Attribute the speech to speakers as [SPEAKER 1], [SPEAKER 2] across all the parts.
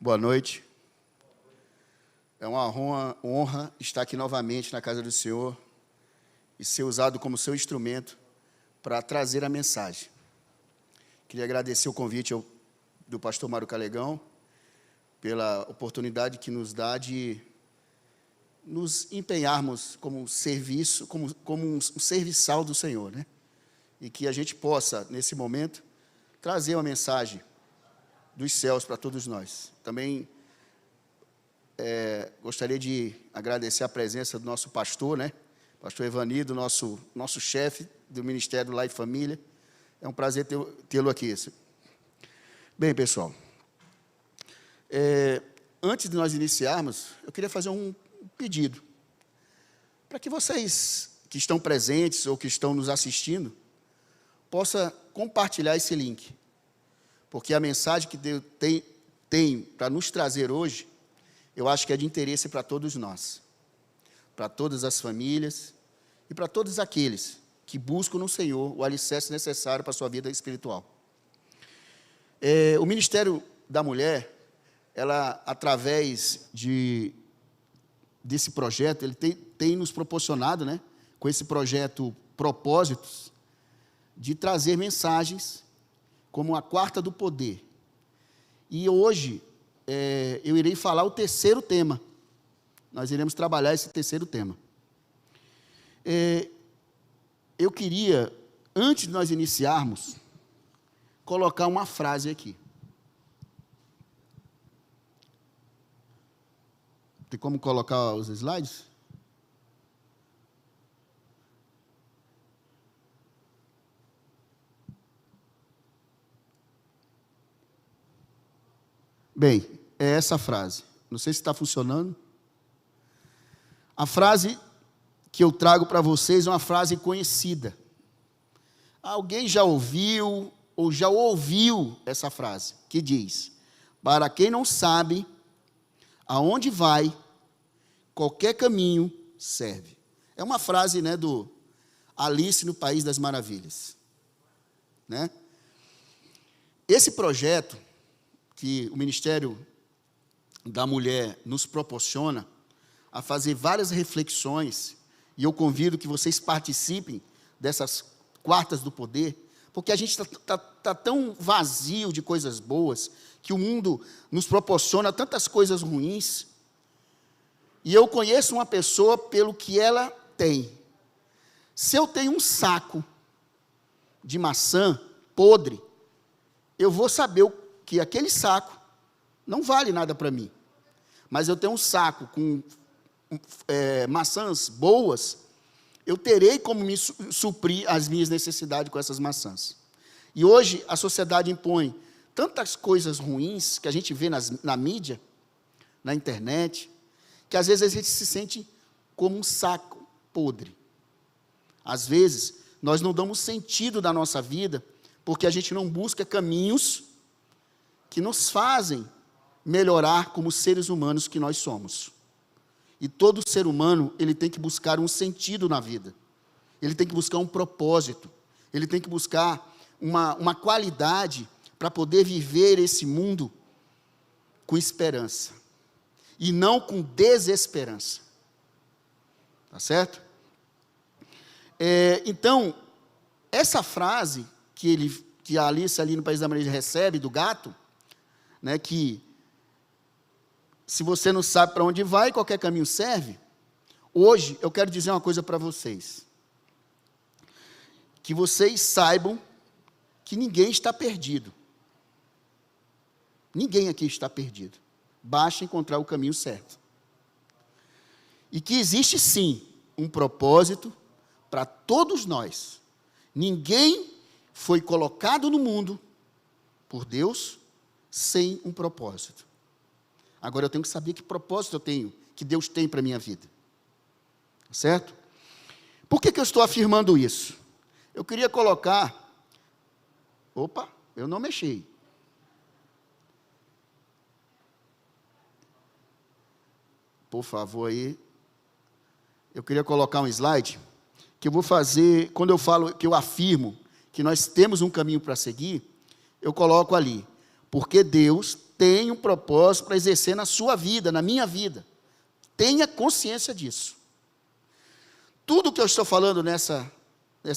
[SPEAKER 1] Boa noite. É uma honra estar aqui novamente na casa do Senhor e ser usado como seu instrumento para trazer a mensagem. Queria agradecer o convite do pastor Mário Calegão pela oportunidade que nos dá de nos empenharmos como um serviço, como um serviçal do Senhor, né? E que a gente possa, nesse momento, trazer uma mensagem dos céus para todos nós. Também gostaria de agradecer a presença do nosso pastor, né? Pastor Evanido, nosso chefe do Ministério Lar e Família. É um prazer tê-lo aqui. Bem, pessoal, antes de nós iniciarmos, eu queria fazer um pedido, para que vocês que estão presentes ou que estão nos assistindo, possam compartilhar esse link, porque a mensagem que Deus tem para nos trazer hoje, eu acho que é de interesse para todos nós, para todas as famílias e para todos aqueles que buscam no Senhor o alicerce necessário para a sua vida espiritual. O Ministério da Mulher, ela, através desse projeto, ele tem nos proporcionado, né, com esse projeto Propósitos, de trazer mensagens como a quarta do poder. E hoje, eu irei falar o terceiro tema. Nós iremos trabalhar esse terceiro tema. Eu queria, antes de nós iniciarmos, colocar uma frase aqui. Tem como colocar os slides? Bem, é essa frase. Não sei se está funcionando. A frase que eu trago para vocês é uma frase conhecida. Alguém já ouviu ou já ouviu essa frase, que diz: para quem não sabe aonde vai, qualquer caminho serve. É uma frase, né, do Alice no País das Maravilhas, né? Esse projeto que o Ministério da Mulher nos proporciona a fazer várias reflexões, e eu convido que vocês participem dessas quartas do poder, porque a gente está tão vazio de coisas boas, que o mundo nos proporciona tantas coisas ruins, e eu conheço uma pessoa pelo que ela tem. Se eu tenho um saco de maçã podre, eu vou saber que aquele saco não vale nada para mim. Mas eu tenho um saco com maçãs boas, eu terei como me suprir as minhas necessidades com essas maçãs. E hoje a sociedade impõe tantas coisas ruins que a gente vê na mídia, na internet, que às vezes a gente se sente como um saco podre. Às vezes, nós não damos sentido da nossa vida, porque a gente não busca caminhos que nos fazem melhorar como seres humanos que nós somos. E todo ser humano, ele tem que buscar um sentido na vida. Ele tem que buscar um propósito. Ele tem que buscar uma qualidade para poder viver esse mundo com esperança. E não com desesperança. Tá certo? Então, essa frase que a Alice ali no País da Maravilha recebe do gato, né, que se você não sabe para onde vai, qualquer caminho serve. Hoje, eu quero dizer uma coisa para vocês. Que vocês saibam que ninguém está perdido. Ninguém aqui está perdido. Basta encontrar o caminho certo. E que existe, sim, um propósito para todos nós. Ninguém foi colocado no mundo por Deus sem um propósito. Agora eu tenho que saber que propósito eu tenho, que Deus tem para a minha vida. Certo? Por que eu estou afirmando isso? Eu queria colocar... Opa, eu não mexi. Por favor, aí. Eu queria colocar um slide que eu vou fazer, quando eu falo, que eu afirmo que nós temos um caminho para seguir, eu coloco ali, porque Deus tem um propósito para exercer na sua vida, na minha vida. Tenha consciência disso. Tudo que eu estou falando nessa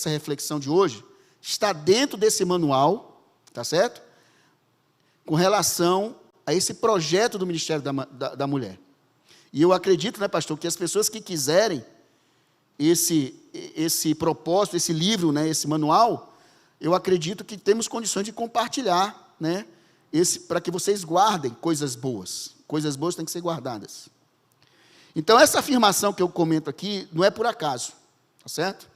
[SPEAKER 1] reflexão de hoje está dentro desse manual, tá certo? Com relação a esse projeto do Ministério da Mulher. E eu acredito, né, pastor, que as pessoas que quiserem esse propósito, esse livro, né, esse manual, eu acredito que temos condições de compartilhar, né, para que vocês guardem coisas boas. Coisas boas têm que ser guardadas. Então, essa afirmação que eu comento aqui não é por acaso, tá certo?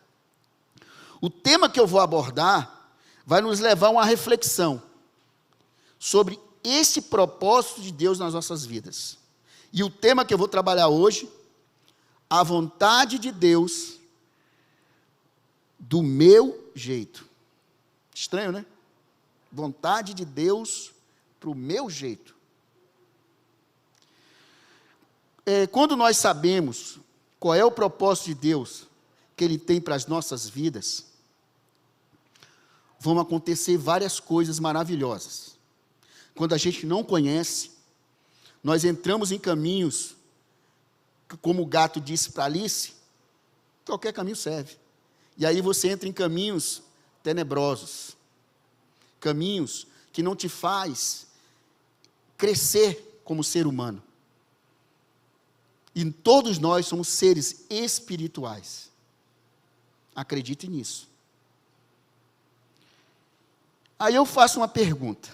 [SPEAKER 1] O tema que eu vou abordar vai nos levar a uma reflexão sobre esse propósito de Deus nas nossas vidas. E o tema que eu vou trabalhar hoje, a vontade de Deus do meu jeito. Estranho, né? Vontade de Deus para o meu jeito. Quando nós sabemos qual é o propósito de Deus que Ele tem para as nossas vidas, vão acontecer várias coisas maravilhosas. Quando a gente não conhece, nós entramos em caminhos, como o gato disse para Alice, qualquer caminho serve. E aí você entra em caminhos tenebrosos, caminhos que não te faz crescer como ser humano. E todos nós somos seres espirituais. Acredite nisso. Aí eu faço uma pergunta.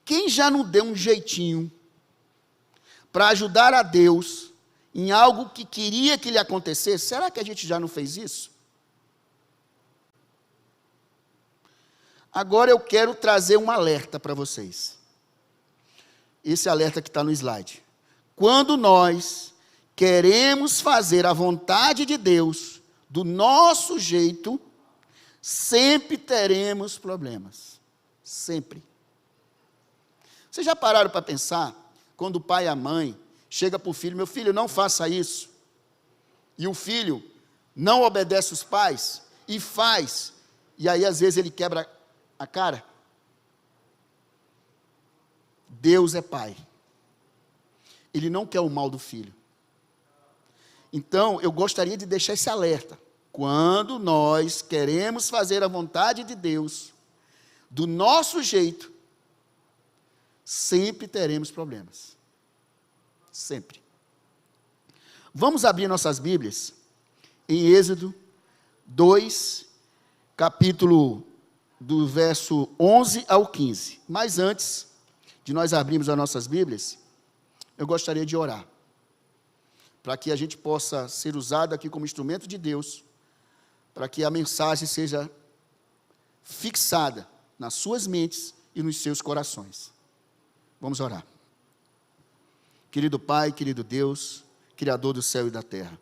[SPEAKER 1] Quem já não deu um jeitinho para ajudar a Deus em algo que queria que lhe acontecesse? Será que a gente já não fez isso? Agora eu quero trazer um alerta para vocês. Esse alerta que está no slide. Quando nós queremos fazer a vontade de Deus do nosso jeito, sempre teremos problemas. Sempre. Vocês já pararam para pensar, quando o pai e a mãe chegam para o filho, meu filho, não faça isso, e o filho não obedece os pais, e faz, e aí às vezes ele quebra a cara? Deus é pai. Ele não quer o mal do filho. Então, eu gostaria de deixar esse alerta. Quando nós queremos fazer a vontade de Deus, do nosso jeito, sempre teremos problemas. Sempre. Vamos abrir nossas Bíblias em Êxodo 2, capítulo do verso 11 ao 15. Mas antes de nós abrirmos as nossas Bíblias, eu gostaria de orar, para que a gente possa ser usado aqui como instrumento de Deus, para que a mensagem seja fixada nas suas mentes e nos seus corações. Vamos orar. Querido Pai, querido Deus, Criador do céu e da terra,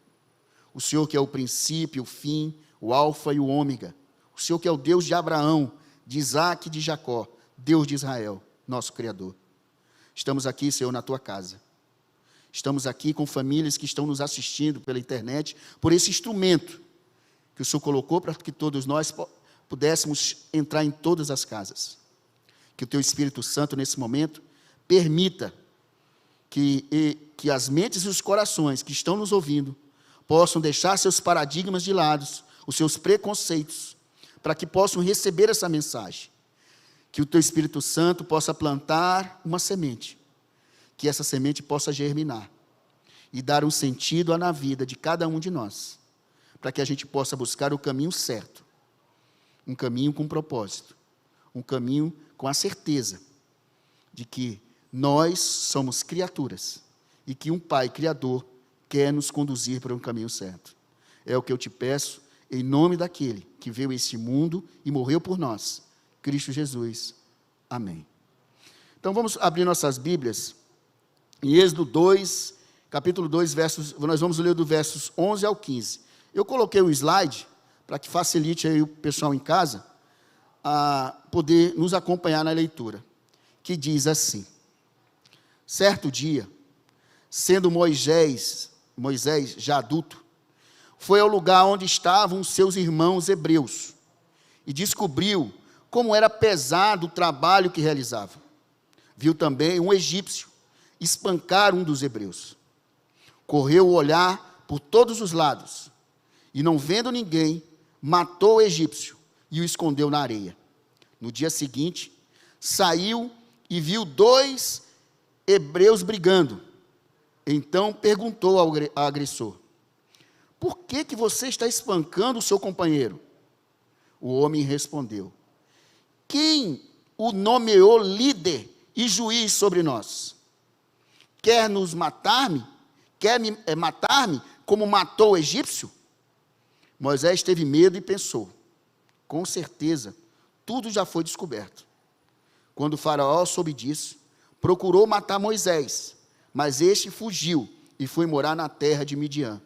[SPEAKER 1] o Senhor que é o princípio, o fim, o alfa e o ômega, o Senhor que é o Deus de Abraão, de Isaac e de Jacó, Deus de Israel, nosso Criador. Estamos aqui, Senhor, na Tua casa. Estamos aqui com famílias que estão nos assistindo pela internet, por esse instrumento que o Senhor colocou para que todos nós pudéssemos entrar em todas as casas. Que o Teu Espírito Santo, nesse momento, permita que as mentes e os corações que estão nos ouvindo possam deixar seus paradigmas de lado, os seus preconceitos, para que possam receber essa mensagem. Que o Teu Espírito Santo possa plantar uma semente, que essa semente possa germinar e dar um sentido na vida de cada um de nós, para que a gente possa buscar o caminho certo, um caminho com propósito, um caminho com a certeza de que nós somos criaturas e que um Pai Criador quer nos conduzir para um caminho certo. É o que eu te peço, em nome daquele que veio a este mundo e morreu por nós, Cristo Jesus. Amém. Então vamos abrir nossas Bíblias em Êxodo 2, capítulo 2, nós vamos ler do versos 11 ao 15. Eu coloquei um slide para que facilite aí o pessoal em casa a poder nos acompanhar na leitura, que diz assim: certo dia, sendo Moisés já adulto, foi ao lugar onde estavam seus irmãos hebreus e descobriu como era pesado o trabalho que realizavam. viu também um egípcio espancar um dos hebreus. Correu o olhar por todos os lados, e não vendo ninguém, matou o egípcio e o escondeu na areia. No dia seguinte, saiu e viu 2 hebreus brigando. Então perguntou ao agressor: por que você está espancando o seu companheiro? O homem respondeu: quem o nomeou líder e juiz sobre nós? Quer matar-me como matou o egípcio? Moisés teve medo e pensou: com certeza, tudo já foi descoberto. Quando o faraó soube disso, procurou matar Moisés, mas este fugiu e foi morar na terra de Midian.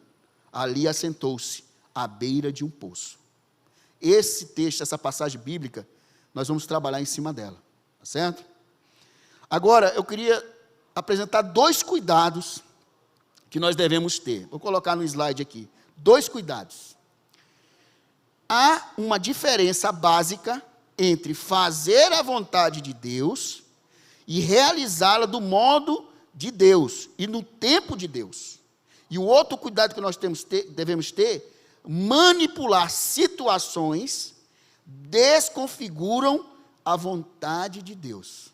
[SPEAKER 1] Ali assentou-se à beira de um poço. Esse texto, essa passagem bíblica, nós vamos trabalhar em cima dela, tá certo? Agora, eu queria apresentar 2 cuidados que nós devemos ter. Vou colocar no slide aqui. 2 cuidados. Há uma diferença básica entre fazer a vontade de Deus e realizá-la do modo de Deus e no tempo de Deus. E o outro cuidado que nós devemos ter, manipular situações desconfiguram a vontade de Deus.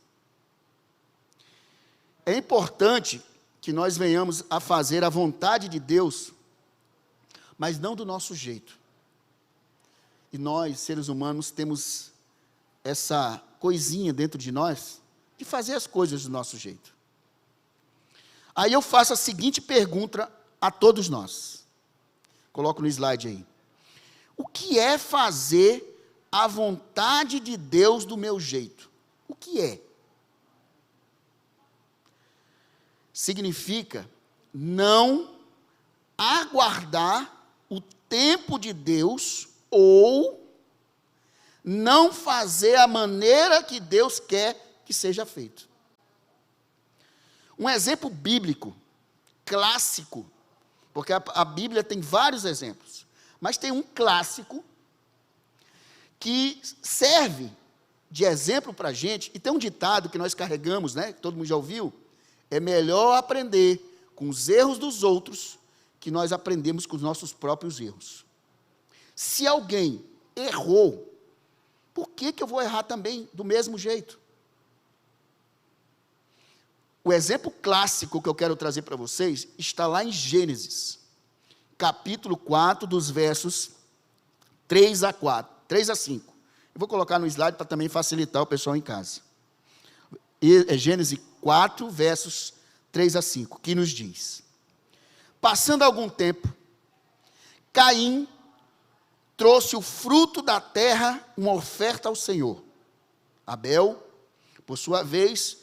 [SPEAKER 1] É importante que nós venhamos a fazer a vontade de Deus, mas não do nosso jeito. E nós, seres humanos, temos essa coisinha dentro de nós, de fazer as coisas do nosso jeito. Aí eu faço a seguinte pergunta a todos nós. Coloco no slide aí. O que é fazer a vontade de Deus do meu jeito? O que é? Significa não aguardar o tempo de Deus ou não fazer a maneira que Deus quer que seja feito. Um exemplo bíblico, clássico, porque a Bíblia tem vários exemplos, mas tem um clássico que serve de exemplo para a gente, e tem um ditado que nós carregamos, né, que todo mundo já ouviu: é melhor aprender com os erros dos outros que nós aprendemos com os nossos próprios erros. Se alguém errou, por que eu vou errar também do mesmo jeito? O exemplo clássico que eu quero trazer para vocês está lá em Gênesis, capítulo 4, dos versos 3 a 5. Eu vou colocar no slide para também facilitar o pessoal em casa. É Gênesis 4, versos 3 a 5, que nos diz: passando algum tempo, Caim trouxe o fruto da terra, uma oferta ao Senhor. Abel, por sua vez,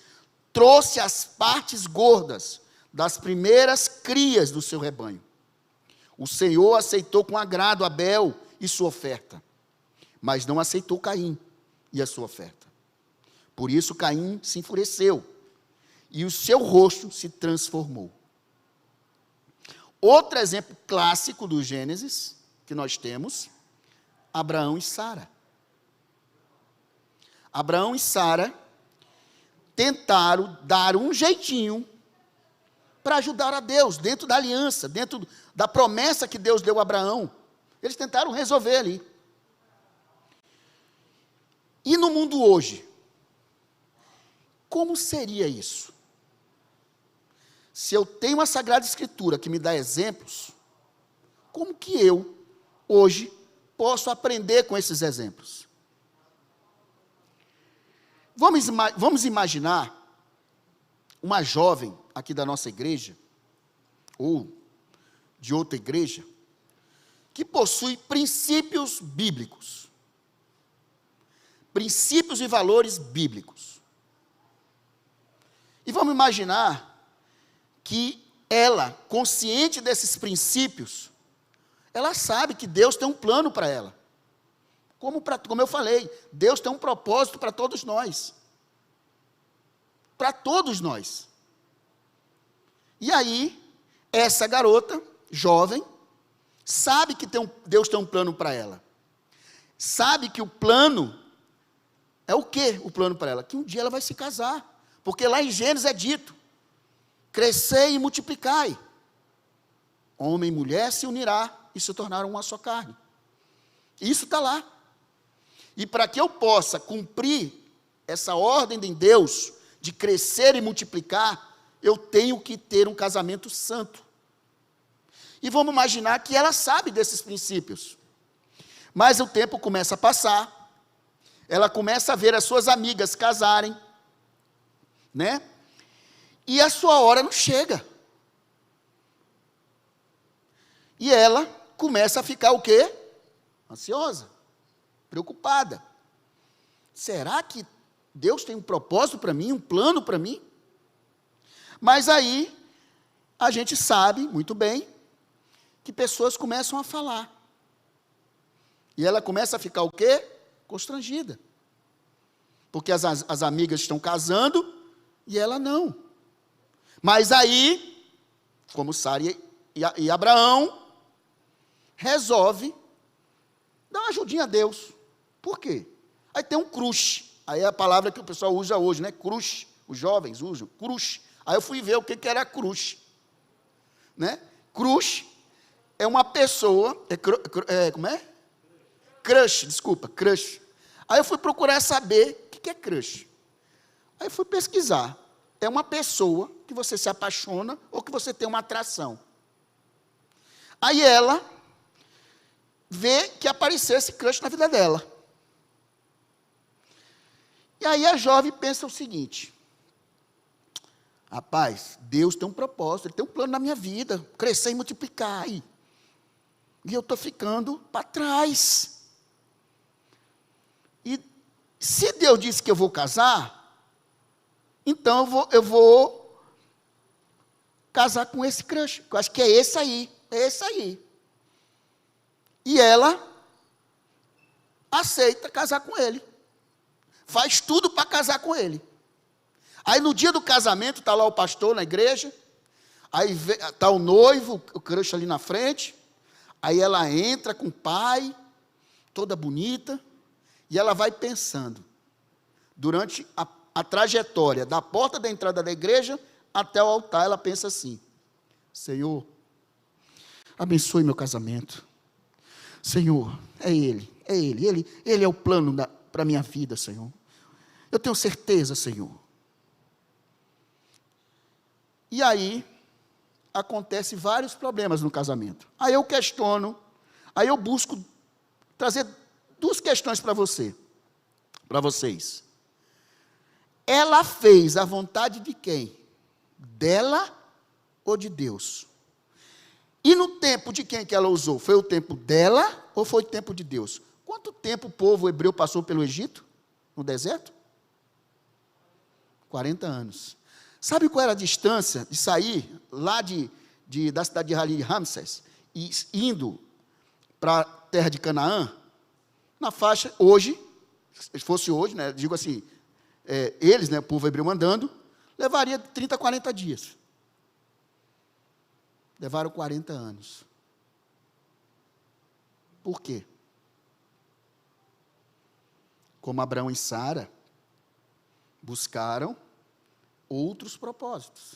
[SPEAKER 1] trouxe as partes gordas das primeiras crias do seu rebanho. O Senhor aceitou com agrado Abel e sua oferta, mas não aceitou Caim e a sua oferta. Por isso Caim se enfureceu e o seu rosto se transformou. Outro exemplo clássico do Gênesis que nós temos: Abraão e Sara. Abraão e Sara tentaram dar um jeitinho para ajudar a Deus, dentro da aliança, dentro da promessa que Deus deu a Abraão. Eles tentaram resolver ali. E no mundo hoje, como seria isso? Se eu tenho a Sagrada Escritura que me dá exemplos, como que eu, hoje, posso aprender com esses exemplos? Vamos imaginar uma jovem aqui da nossa igreja, ou de outra igreja, que possui princípios bíblicos, princípios e valores bíblicos. E vamos imaginar que ela, consciente desses princípios, ela sabe que Deus tem um plano para ela. Como eu falei, Deus tem um propósito para todos nós. Para todos nós. E aí, essa garota, jovem, sabe que Deus tem um plano para ela. Sabe que o plano, é o quê o plano para ela? Que um dia ela vai se casar. Porque lá em Gênesis é dito: crescei e multiplicai. Homem e mulher se unirá e se tornaram uma só carne. Isso está lá. E para que eu possa cumprir essa ordem de Deus, de crescer e multiplicar, eu tenho que ter um casamento santo. E vamos imaginar que ela sabe desses princípios. Mas o tempo começa a passar, ela começa a ver as suas amigas casarem, né? E a sua hora não chega. E ela começa a ficar o quê? Ansiosa, preocupada. Será que Deus tem um propósito para mim, um plano para mim? Mas aí, a gente sabe muito bem que pessoas começam a falar. E ela começa a ficar o quê? Constrangida. Porque as amigas estão casando e ela não. Mas aí, como Sara e Abraão, resolve dar uma ajudinha a Deus. Por quê? Aí tem um crush. Aí é a palavra que o pessoal usa hoje, né? Crush. Os jovens usam. Crush. Aí eu fui ver o que era crush. Né? Crush é uma pessoa... como é? Crush, desculpa. Crush. Aí eu fui procurar saber o que é crush. Aí eu fui pesquisar. É uma pessoa que você se apaixona ou que você tem uma atração. Aí ela vê que apareceu esse crush na vida dela. E aí a jovem pensa o seguinte: rapaz, Deus tem um propósito, Ele tem um plano na minha vida, crescer e multiplicar. E eu estou ficando para trás. E se Deus disse que eu vou casar, então eu vou casar com esse crush. Eu acho que é esse aí, é esse aí. E ela aceita casar com ele. Faz tudo para casar com ele. Aí no dia do casamento, está lá o pastor na igreja, aí está o noivo, o crush ali na frente, aí ela entra com o pai, toda bonita, e ela vai pensando, durante a trajetória da porta da entrada da igreja até o altar, ela pensa assim: Senhor, abençoe meu casamento. Senhor, é Ele é o plano para a minha vida, Senhor. Eu tenho certeza, Senhor. E aí, acontece vários problemas no casamento. Aí eu questiono, aí eu busco trazer duas questões para vocês. Ela fez a vontade de quem? Dela ou de Deus? E no tempo de quem que ela usou? Foi o tempo dela ou foi o tempo de Deus? Quanto tempo o povo hebreu passou pelo Egito? No deserto? 40 anos. Sabe qual era a distância de sair lá da cidade de Ramsés e indo para a terra de Canaã? Na faixa, hoje, se fosse hoje, né, digo assim, eles, né, o povo hebreu andando, levaria 30, 40 dias. Levaram 40 anos. Por quê? Como Abraão e Sara buscaram outros propósitos.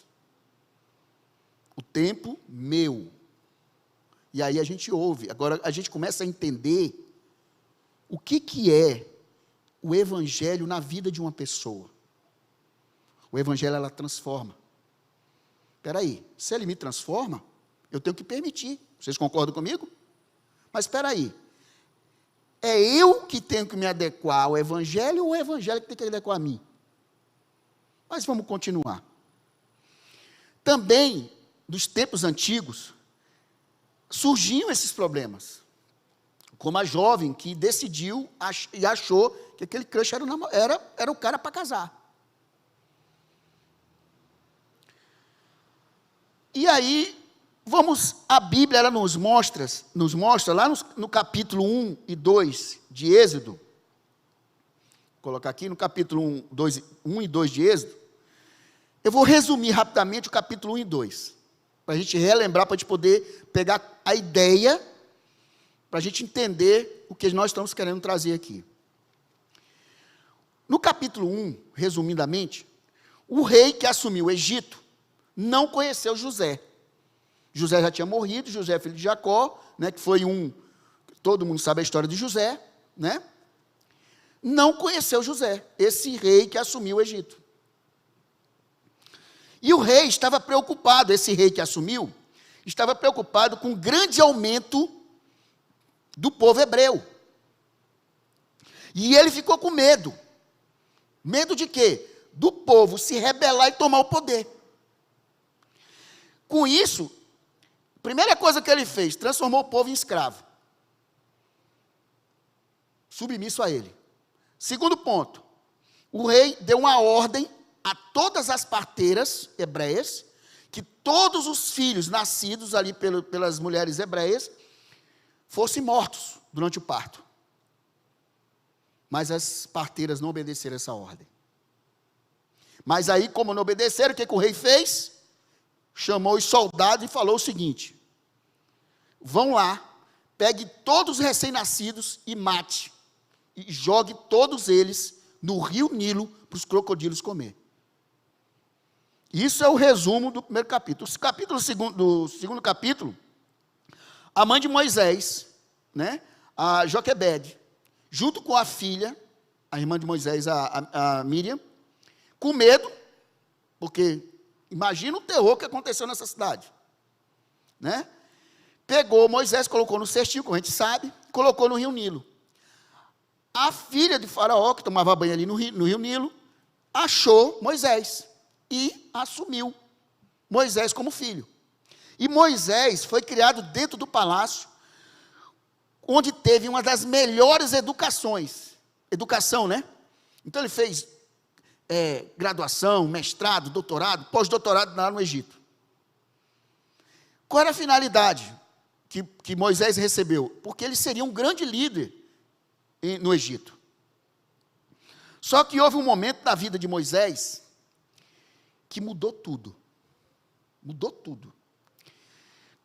[SPEAKER 1] O tempo meu. E aí a gente ouve, agora a gente começa a entender o que é o evangelho na vida de uma pessoa. O evangelho, ela transforma. Espera aí, se ele me transforma, eu tenho que permitir. Vocês concordam comigo? Mas espera aí, é eu que tenho que me adequar ao evangelho ou o evangelho que tem que adequar a mim? Mas vamos continuar. Também, dos tempos antigos, surgiam esses problemas. Como a jovem que decidiu e achou que aquele crush era o cara para casar. E aí, a Bíblia ela nos mostra lá no capítulo 1 e 2 de Êxodo, vou colocar aqui no capítulo 1 e 2 de Êxodo, eu vou resumir rapidamente o capítulo 1 e 2, para a gente relembrar, para a gente poder pegar a ideia, para a gente entender o que nós estamos querendo trazer aqui. No capítulo 1, resumidamente, o rei que assumiu o Egito não conheceu José. José já tinha morrido, José é filho de Jacó, né, que foi todo mundo sabe a história de José, né? Não conheceu José, esse rei que assumiu o Egito. E o rei estava preocupado, esse rei que assumiu, estava preocupado com o grande aumento do povo hebreu. E ele ficou com medo. Medo de quê? Do povo se rebelar e tomar o poder. Com isso, a primeira coisa que ele fez, transformou o povo em escravo. Submisso a ele. Segundo ponto, o rei deu uma ordem a todas as parteiras hebreias, que todos os filhos nascidos ali pelas mulheres hebreias fossem mortos durante o parto. Mas as parteiras não obedeceram essa ordem. Mas aí, como não obedeceram, o que o rei fez? Chamou os soldados e falou o seguinte: vão lá, pegue todos os recém-nascidos e mate, e jogue todos eles no rio Nilo para os crocodilos comer. Isso é o resumo do primeiro capítulo. Do segundo capítulo, a mãe de Moisés, né, a Joquebede, junto com a filha, a irmã de Moisés, a Míriam, com medo, porque imagina o terror que aconteceu nessa cidade, né? Pegou Moisés, colocou no cestinho, como a gente sabe, colocou no rio Nilo. A filha de Faraó, que tomava banho ali no rio Nilo, achou Moisés e assumiu Moisés como filho. E Moisés foi criado dentro do palácio, onde teve uma das melhores educação, né? Então ele fez graduação, mestrado, doutorado, pós-doutorado lá no Egito. Qual era a finalidade que Moisés recebeu? Porque ele seria um grande líder no Egito. Só que houve um momento da vida de Moisés que mudou tudo. Mudou tudo.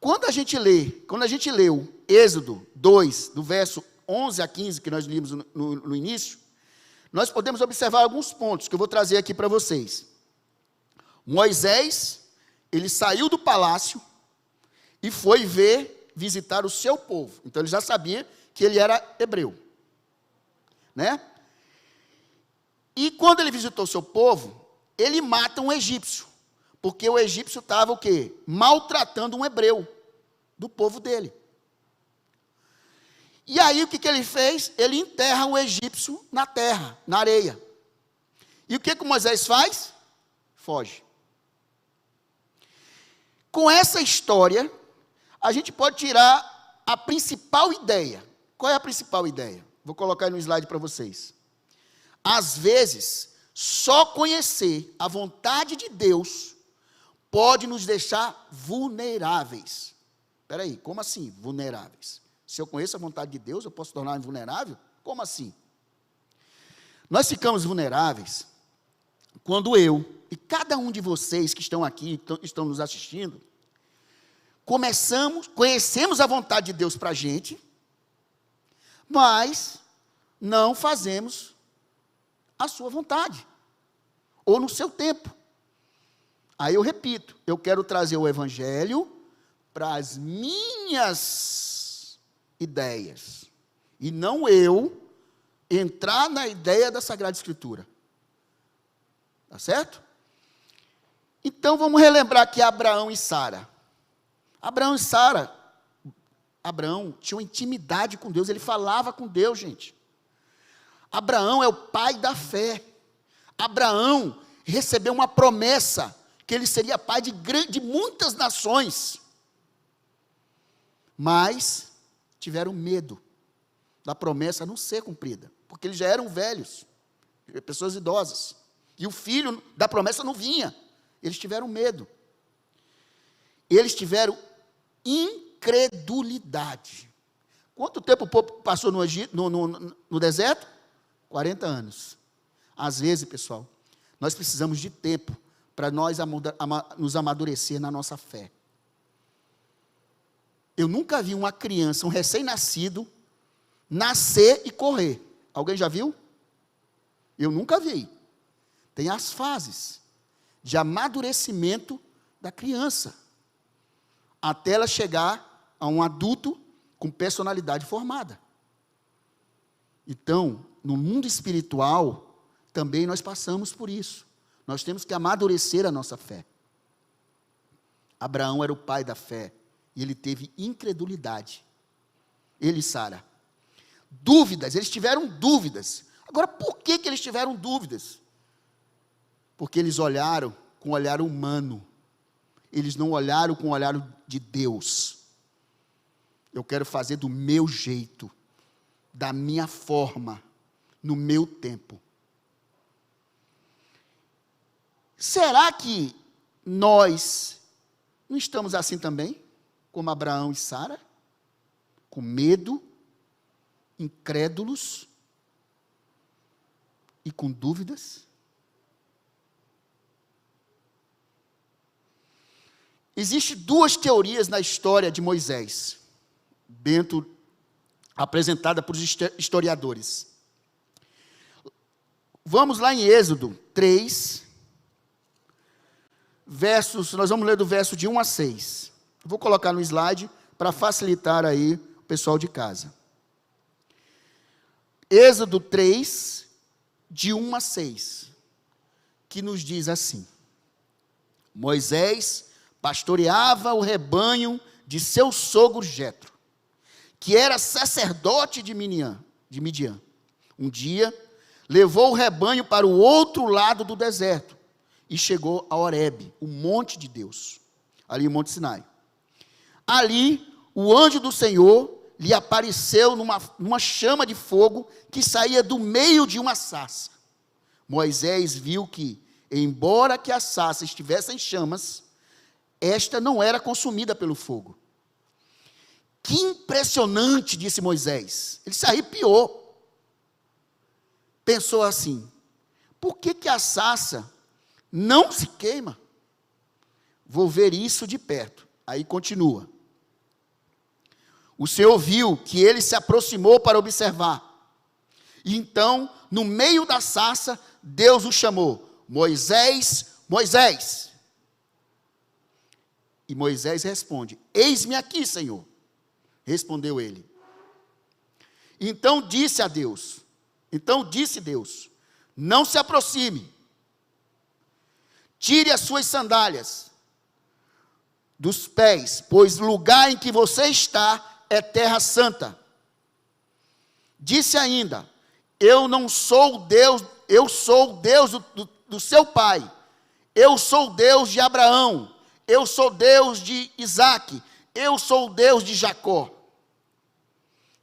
[SPEAKER 1] Quando a gente leu Êxodo 2, do verso 11 a 15, que nós lemos no início, nós podemos observar alguns pontos que eu vou trazer aqui para vocês. Moisés, ele saiu do palácio e foi visitar o seu povo. Então ele já sabia que ele era hebreu, né? E quando ele visitou o seu povo, ele mata um egípcio, porque o egípcio estava o quê? Maltratando um hebreu do povo dele. E aí o que ele fez? Ele enterra o egípcio na terra, na areia. E o que Moisés faz? Foge. Com essa história, a gente pode tirar a principal ideia. Qual é a principal ideia? Vou colocar aí no slide para vocês. Às vezes, só conhecer a vontade de Deus pode nos deixar vulneráveis. Espera aí, como assim vulneráveis? Se eu conheço a vontade de Deus, eu posso tornar vulnerável? Como assim? Nós ficamos vulneráveis quando eu e cada um de vocês que estão aqui, estão nos assistindo, conhecemos a vontade de Deus para a gente, mas não fazemos a sua vontade, ou no seu tempo. Aí eu repito, eu quero trazer o Evangelho para as minhas ideias, e não eu entrar na ideia da Sagrada Escritura. Tá certo? Então vamos relembrar aqui Abraão e Sara. Abraão tinha uma intimidade com Deus, ele falava com Deus, gente. Abraão é o pai da fé. Abraão recebeu uma promessa que ele seria pai de muitas nações. Mas tiveram medo da promessa não ser cumprida, porque eles já eram velhos, pessoas idosas, e o filho da promessa não vinha. Eles tiveram medo. Eles tiveram incredulidade. Quanto tempo o povo passou no deserto? 40 anos. Às vezes, pessoal, nós precisamos de tempo para nós nos amadurecer na nossa fé. Eu nunca vi uma criança, um recém-nascido, nascer e correr. Alguém já viu? Eu nunca vi. Tem as fases. de amadurecimento da criança, até ela chegar a um adulto com personalidade formada. Então, no mundo espiritual, também nós passamos por isso. Nós temos que amadurecer a nossa fé. Abraão era o pai da fé, e ele teve incredulidade. Ele e Sara. Dúvidas, eles tiveram dúvidas. Agora, por que eles tiveram dúvidas? Porque eles olharam com o olhar humano. Eles não olharam com o olhar de Deus. Eu quero fazer do meu jeito, da minha forma, no meu tempo. Será que nós não estamos assim também, como Abraão e Sara? Com medo, incrédulos e com dúvidas? Existem duas teorias na história de Moisés, apresentada por historiadores. Vamos lá em Êxodo 3, nós vamos ler do verso de 1 a 6. Vou colocar no slide para facilitar aí o pessoal de casa. Êxodo 3, de 1 a 6, que nos diz assim: Moisés pastoreava o rebanho de seu sogro Jetro, que era sacerdote de Midian. Um dia, levou o rebanho para o outro lado do deserto e chegou a Horebe, o monte de Deus, ali o Monte Sinai. Ali, o anjo do Senhor lhe apareceu numa chama de fogo que saía do meio de uma sarça. Moisés viu que, embora que a sarça estivesse em chamas, esta não era consumida pelo fogo. Que impressionante, disse Moisés. Ele se arrepiou. Pensou assim: por que a sarça não se queima? Vou ver isso de perto. Aí continua. O Senhor viu que ele se aproximou para observar. E então, no meio da sarça, Deus o chamou: Moisés, Moisés. E Moisés responde: eis-me aqui, Senhor. Respondeu ele. Então disse Deus: não se aproxime. Tire as suas sandálias dos pés, pois o lugar em que você está é terra santa. Disse ainda: eu não sou Deus, eu sou o Deus do seu pai. Eu sou o Deus de Abraão. Eu sou Deus de Isaque. Eu sou o Deus de Jacó.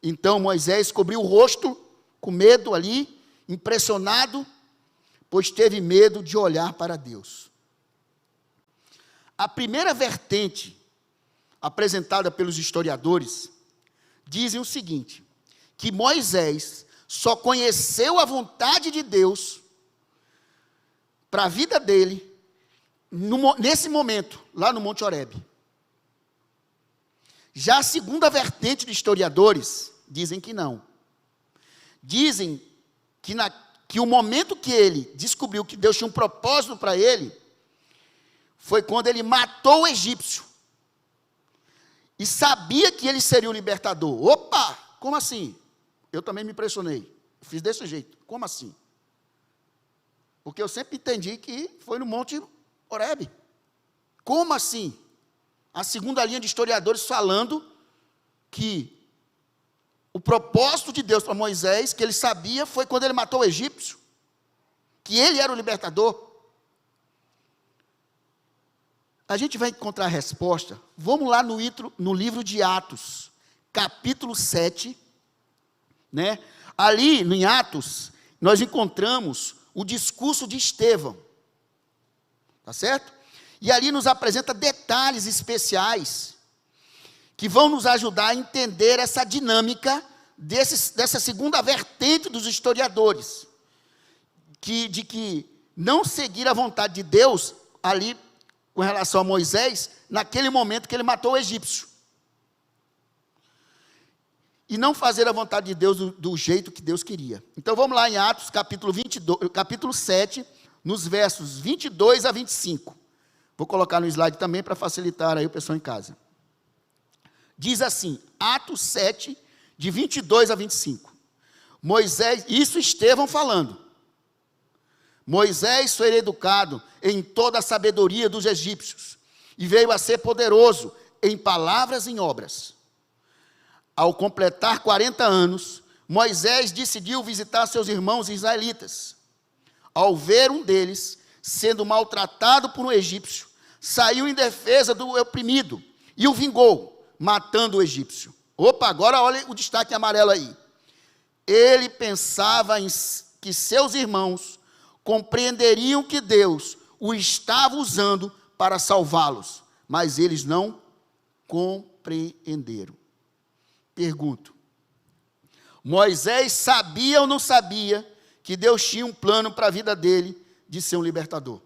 [SPEAKER 1] Então Moisés cobriu o rosto com medo ali, impressionado, pois teve medo de olhar para Deus. A primeira vertente apresentada pelos historiadores dizem o seguinte: que Moisés só conheceu a vontade de Deus para a vida dele nesse momento, lá no Monte Horebe. Já a segunda vertente de historiadores dizem que não. Dizem que o momento que ele descobriu que Deus tinha um propósito para ele foi quando ele matou o egípcio e sabia que ele seria o libertador. Opa, como assim? Eu também me impressionei. Fiz desse jeito. Como assim? Porque eu sempre entendi que foi no Monte Horebe. Como assim? A segunda linha de historiadores falando que o propósito de Deus para Moisés, que ele sabia, foi quando ele matou o egípcio, que ele era o libertador. A gente vai encontrar a resposta. Vamos lá no livro de Atos, capítulo 7, né? Ali, em Atos, nós encontramos o discurso de Estevão, tá certo? E ali nos apresenta detalhes especiais que vão nos ajudar a entender essa dinâmica dessa segunda vertente dos historiadores, de que não seguir a vontade de Deus ali com relação a Moisés, naquele momento que ele matou o egípcio. E não fazer a vontade de Deus do jeito que Deus queria. Então vamos lá em Atos, capítulo 7, nos versos 22 a 25. Vou colocar no slide também para facilitar aí o pessoal em casa. Diz assim, Atos 7, de 22 a 25. Moisés, isso Estevão falando. Moisés foi educado em toda a sabedoria dos egípcios e veio a ser poderoso em palavras e em obras. Ao completar 40 anos, Moisés decidiu visitar seus irmãos israelitas. Ao ver um deles sendo maltratado por um egípcio, saiu em defesa do oprimido e o vingou, matando o egípcio. Opa, agora olha o destaque amarelo aí. Ele pensava que seus irmãos compreenderiam que Deus o estava usando para salvá-los, mas eles não compreenderam. Pergunto, Moisés sabia ou não sabia que Deus tinha um plano para a vida dele de ser um libertador?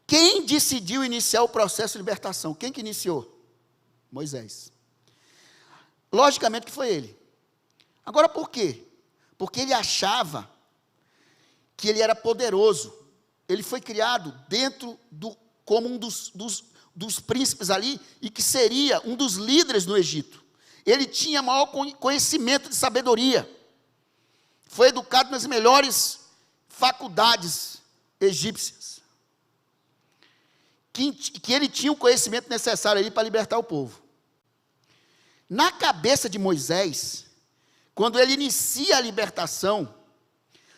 [SPEAKER 1] Quem decidiu iniciar o processo de libertação? Quem que iniciou? Moisés. Logicamente que foi ele. Agora por quê? Porque ele achava que ele era poderoso. Ele foi criado como um dos príncipes ali, e que seria um dos líderes no Egito. Ele tinha maior conhecimento de sabedoria. Foi educado nas melhores faculdades egípcias. Que ele tinha o conhecimento necessário ali para libertar o povo. Na cabeça de Moisés, quando ele inicia a libertação,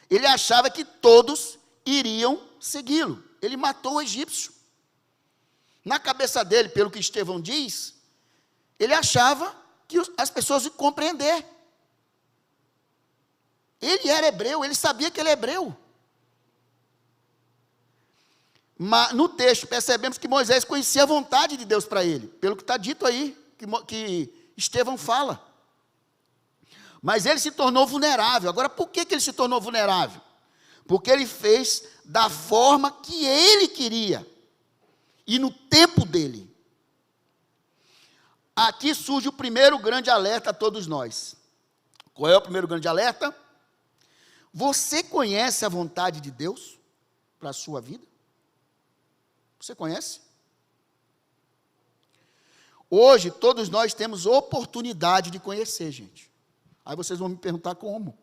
[SPEAKER 1] ele achava que todos iriam segui-lo. Ele matou o egípcio. Na cabeça dele, pelo que Estevão diz, ele achava que as pessoas iam compreender. Ele era hebreu, ele sabia que ele é hebreu. Mas no texto percebemos que Moisés conhecia a vontade de Deus para ele, pelo que está dito aí, que Estevão fala. Mas ele se tornou vulnerável. Agora, por que ele se tornou vulnerável? Porque ele fez da forma que ele queria e no tempo dele. Aqui surge o primeiro grande alerta a todos nós. Qual é o primeiro grande alerta? Você conhece a vontade de Deus para a sua vida? Você conhece? Hoje, todos nós temos oportunidade de conhecer, gente. Aí vocês vão me perguntar como.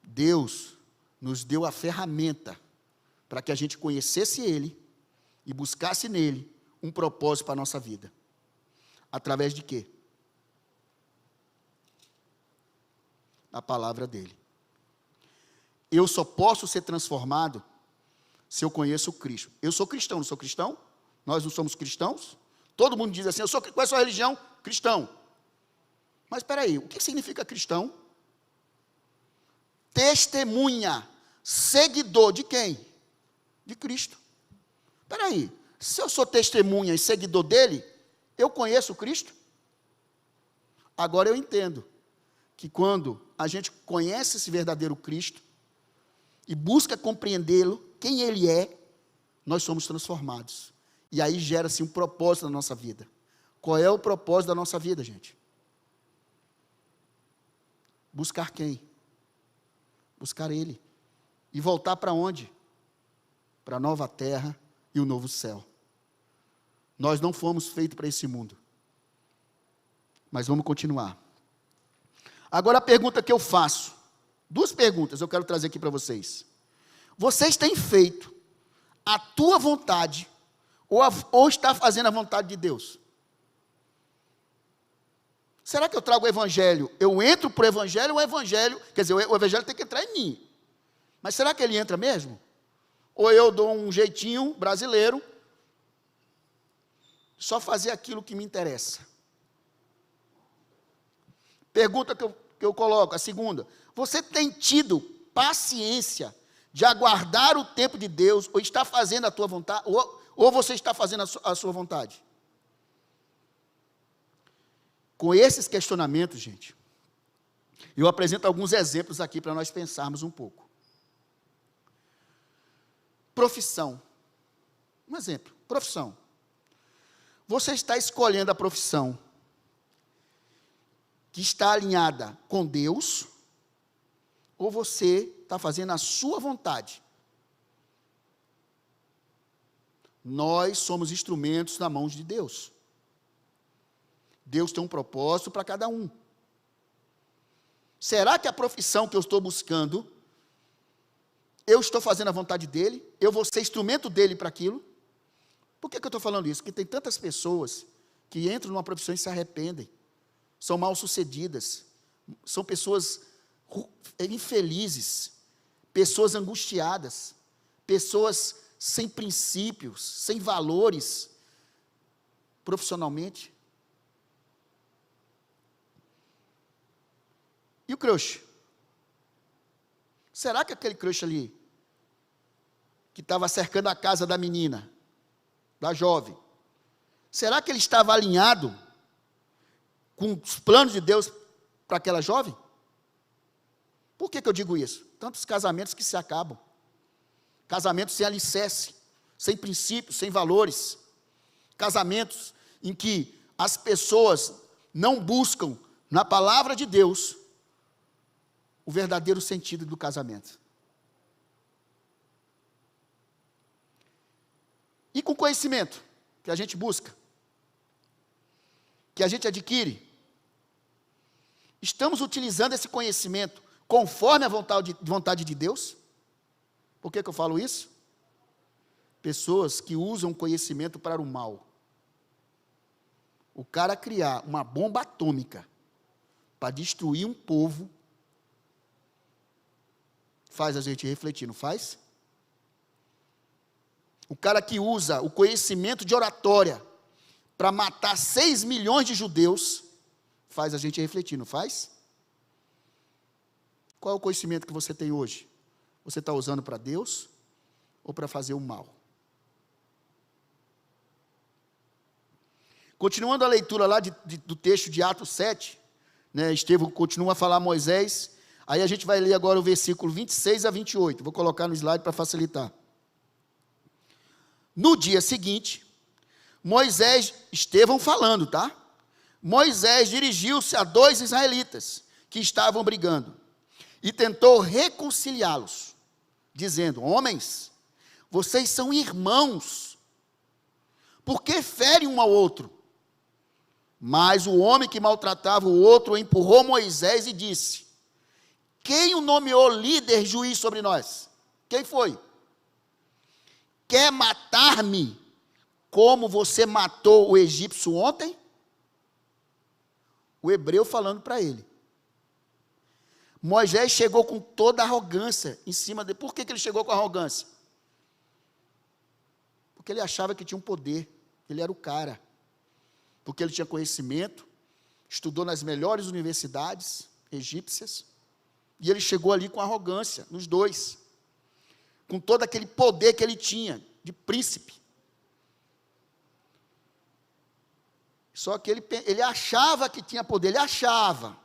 [SPEAKER 1] Deus nos deu a ferramenta para que a gente conhecesse Ele e buscasse nele um propósito para a nossa vida. Através de quê? A palavra dele. Eu só posso ser transformado se eu conheço Cristo. Eu sou cristão, não sou cristão? Nós não somos cristãos? Todo mundo diz assim, qual é a sua religião? Cristão. Mas espera aí, o que significa cristão? Testemunha, seguidor de quem? De Cristo. Espera aí, se eu sou testemunha e seguidor dele, eu conheço Cristo? Agora eu entendo que quando a gente conhece esse verdadeiro Cristo e busca compreendê-lo, quem ele é, nós somos transformados. E aí gera-se um propósito na nossa vida. Qual é o propósito da nossa vida, gente? Buscar quem? Buscar ele. E voltar para onde? Para a nova terra e o novo céu. Nós não fomos feitos para esse mundo. Mas vamos continuar. Agora a pergunta que eu faço. Duas perguntas eu quero trazer aqui para vocês. Vocês têm feito a tua vontade ou está fazendo a vontade de Deus? Será que eu trago o evangelho? Eu entro para o evangelho ou o evangelho... Quer dizer, o evangelho tem que entrar em mim. Mas será que ele entra mesmo? Ou eu dou um jeitinho brasileiro, só fazer aquilo que me interessa? Pergunta que eu coloco, a segunda. Você tem tido paciência de aguardar o tempo de Deus, ou está fazendo a tua vontade, ou você está fazendo a sua vontade? Com esses questionamentos, gente, eu apresento alguns exemplos aqui para nós pensarmos um pouco. Profissão. Um exemplo, profissão. Você está escolhendo a profissão que está alinhada com Deus ou você está fazendo a sua vontade? Nós somos instrumentos na mão de Deus. Deus tem um propósito para cada um. Será que a profissão que eu estou buscando, eu estou fazendo a vontade dele? Eu vou ser instrumento dele para aquilo? Por que eu estou falando isso? Porque tem tantas pessoas que entram numa profissão e se arrependem, são mal-sucedidas, são pessoas infelizes, pessoas angustiadas, pessoas sem princípios, sem valores, profissionalmente. E o crush? Será que aquele crush ali, que estava cercando a casa da menina, da jovem, será que ele estava alinhado com os planos de Deus para aquela jovem? Por que eu digo isso? Tantos casamentos que se acabam, casamentos sem alicerce, sem princípios, sem valores, casamentos em que as pessoas não buscam na palavra de Deus o verdadeiro sentido do casamento. E com conhecimento que a gente busca, que a gente adquire, estamos utilizando esse conhecimento conforme a vontade de Deus? Por que eu falo isso? Pessoas que usam conhecimento para o mal. O cara criar uma bomba atômica para destruir um povo, faz a gente refletir, não faz? O cara que usa o conhecimento de oratória para matar 6 milhões de judeus, faz a gente refletir, não faz? Qual é o conhecimento que você tem hoje? Você está usando para Deus ou para fazer o mal? Continuando a leitura lá do texto de Atos 7, né, Estevão continua a falar a Moisés, aí a gente vai ler agora o versículo 26 a 28, vou colocar no slide para facilitar. No dia seguinte, Estevão falando, tá? Moisés dirigiu-se a 2 israelitas que estavam brigando e tentou reconciliá-los, dizendo: homens, vocês são irmãos, por que ferem um ao outro? Mas o homem que maltratava o outro empurrou Moisés e disse: quem o nomeou líder juiz sobre nós? Quem foi? Quer matar-me como você matou o egípcio ontem? O hebreu falando para ele. Moisés chegou com toda a arrogância em cima dele. Por que ele chegou com arrogância? Porque ele achava que tinha um poder, ele era o cara. Porque ele tinha conhecimento, estudou nas melhores universidades egípcias, e ele chegou ali com arrogância, nos dois, com todo aquele poder que ele tinha, de príncipe. Só que ele achava que tinha poder, ele achava,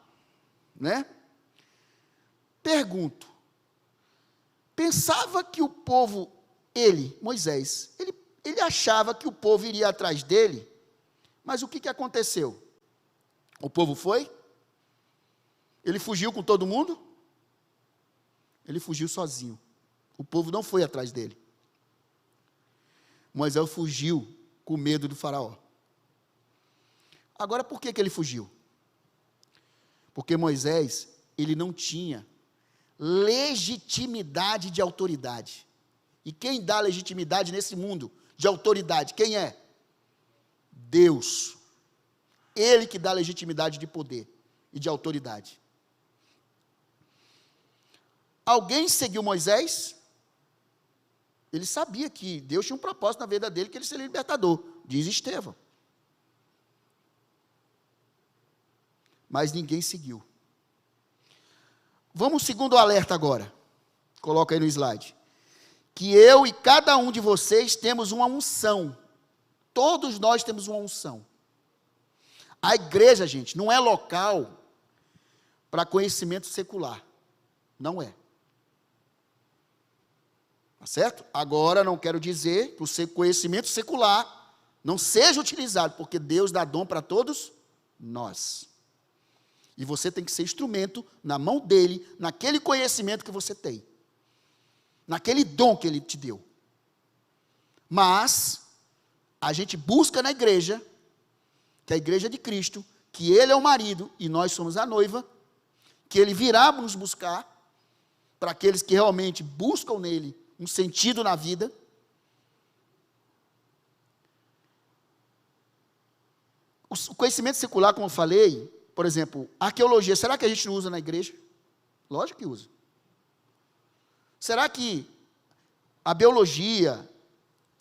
[SPEAKER 1] né? Pergunto, pensava que o povo, Moisés, ele achava que o povo iria atrás dele, mas o que aconteceu? O povo foi? Ele fugiu com todo mundo? Ele fugiu sozinho. O povo não foi atrás dele. Moisés fugiu com medo do faraó. Agora, por que ele fugiu? Porque Moisés, ele não tinha legitimidade de autoridade. E quem dá legitimidade nesse mundo de autoridade? Quem é? Deus. Ele que dá legitimidade de poder e de autoridade. Alguém seguiu Moisés? Ele sabia que Deus tinha um propósito na vida dele, que ele seria libertador, diz Estevão. Mas ninguém seguiu. Vamos ao segundo alerta agora. Coloca aí no slide. Que eu e cada um de vocês temos uma unção. Todos nós temos uma unção. A igreja, gente, não é local para conhecimento secular. Não é. Tá certo? Agora, não quero dizer que o conhecimento secular não seja utilizado, porque Deus dá dom para todos nós. E você tem que ser instrumento na mão dele, naquele conhecimento que você tem. Naquele dom que ele te deu. Mas, a gente busca na igreja, que é a igreja de Cristo, que ele é o marido e nós somos a noiva, que ele virá nos buscar, para aqueles que realmente buscam nele um sentido na vida. O conhecimento secular, como eu falei, por exemplo, arqueologia, será que a gente não usa na igreja? Lógico que usa. Será que a biologia,